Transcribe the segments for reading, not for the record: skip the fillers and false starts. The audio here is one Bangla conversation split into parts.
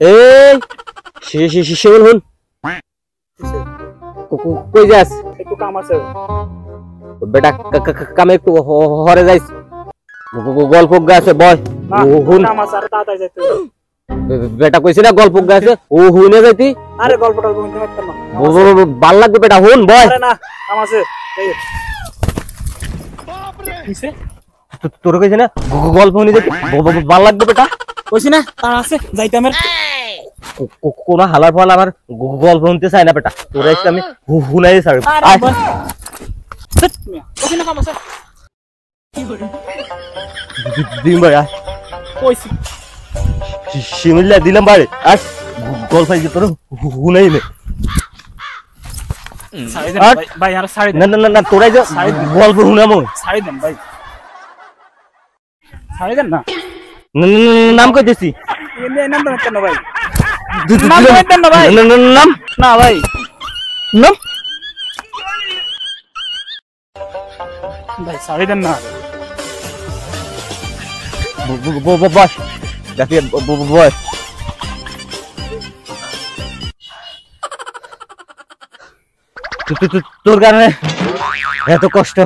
এই শিমুল হুন কই যাস? একটু কাম আছে বেটা কামে একটু হরে যাইস গল্প গাছে বয় হুন কাম আছে আর তাড়াতাড়ি যাইতে বেটা কইছি না গল্প গাছে ও হুনে যাইতি আরে গল্পটা বলতে পারতাম না ভাল লাগবে বেটা হুন বয় আরে না কাম আছে কিসে তোর কইছি না গল্প হুনে যাইতি ভাল লাগবে বেটা কইছি না তার আছে যাইতে আমার কোন হালার ফল আমার গল্প শুনতে চাই না বেটা তোর আজকে আমি হুনাই ছাড়ব কইছি না কাম আছে দিন ভাই কইছি শিমিল্লা দিলাম ভাই আর গল্প আজকে তোর হুনাই নে সাইড দেন ভাই আর সাইড না না না তোরাই যে গল্প হুনামো সাইড দেন ভাই সাইড দেন না নাম কই দিছি এনে নাম দেন কেন ভাই নাম দেন না ভাই নাম না ভাই নাম ভাই সাইড দেন না বস দেখি বস তোর কারণে এত কষ্ট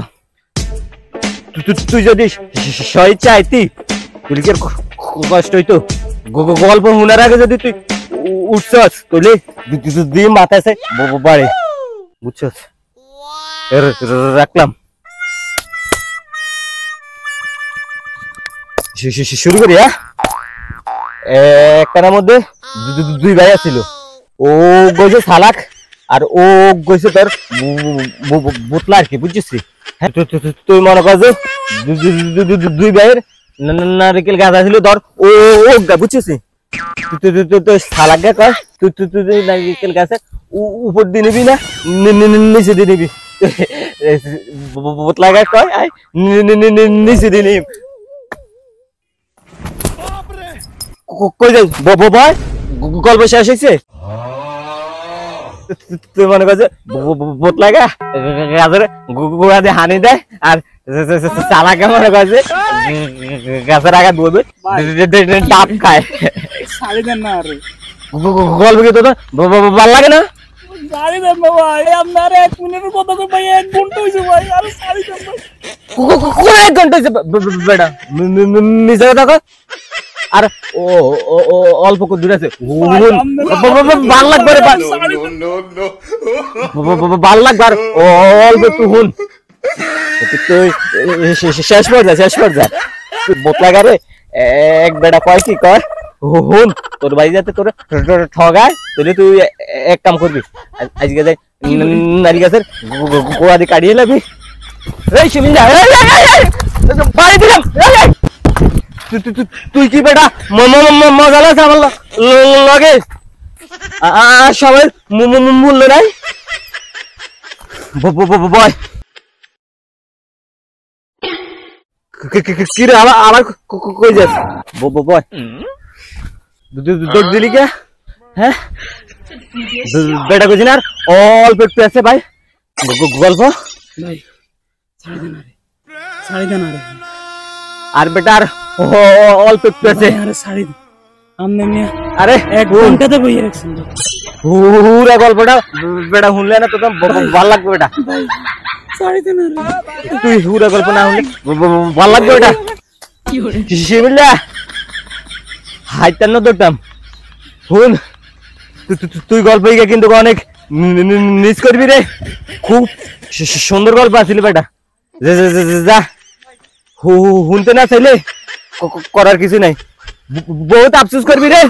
তুই যদি সই চাইতি তুই কি কষ্ট হইতো গল্প শোনার আগে যদি তুই উঠছস তাহলে দিয়ে মাথায় বাড়ে বুঝছস রাখলাম শুরু করি একটার মধ্যে দুই ভাই ছিল ও গেছে সালাক আর ও গেছে তোর বোতলা আর কি বুঝছিস তুই মনে কর যে দুই ভাইয়ের নারকেল গাছ ছিল ধর ও বুঝছিস তুই সালাক গে কয় তুই নারকেল গাছের উপর দিয়ে নিবি না নিচে দিয়ে নিবি বোতলা গাছ কয় নিচে দিয়ে নিবি কই যাই বয় গল্প শেষ হয়েছে তুই মনে করছে বোতলা গাছের গোড়া দিয়ে হানি দেয় আর চালাকে মনে করছে গাছের আগা ধোবে ডাব খায় সাইড দেন না আরে গল্প কি তোর ভাল লাগে না সাইড দেন না ভাই আপনার 1 মিনিটের কথা কই ভাই 1 ঘন্টা হইছে ভাই আর সাইড দেন ভাই কোন 1 ঘন্টা হইছে বেটা মিছা কথা কয় আর ও অল্প কো দূর আছে ভাল লাগবে রে ভাল লাগবে আর অল্প একটু হুন তুই শেষ পর যা তুই বোতলা গারে এক বেটা কয় কি কয় হুন তোর বাড়ি যাতে তোর ঠগায় তাহলে তুই এক কাম করবি আজকে যাই নারী গাছের গোড়া দিয়ে কাটিয়ে লাবি এই শিমিল বাড়ি দিলাম তুই কি বেটা মজা লাগছে আমার লগে সবাই মূল্য নাই বয় কি রে আবার কই যাস বয় দৌড় দিলি কে হ্যাঁ বেটা কইছি না অল্প একটু আছে ভাই গল্প ভাই সাইড দেন আরে আর বেটা আর অল্প একটু আছে আরে সাইড আমনে মিয়া আরে 1 ঘন্টাতে বইয়ে রাখছেন পুরা গল্পটা বেটা শুনলে না তো ভালো লাগবে বেটা সাইড দেন আরে তুই পুরা গল্প না শুনলে ভালো লাগবে বেটা কি হরে শিমিল্লা হাইতান না দৌড়তাম শুন তুই গল্প কিন্তু অনেক মিস করবি রে খুব সুন্দর গল্প আছিল বেটা যা শুনতে না চাইলে করার কিছু নাই বহুত আফসোস করবি রে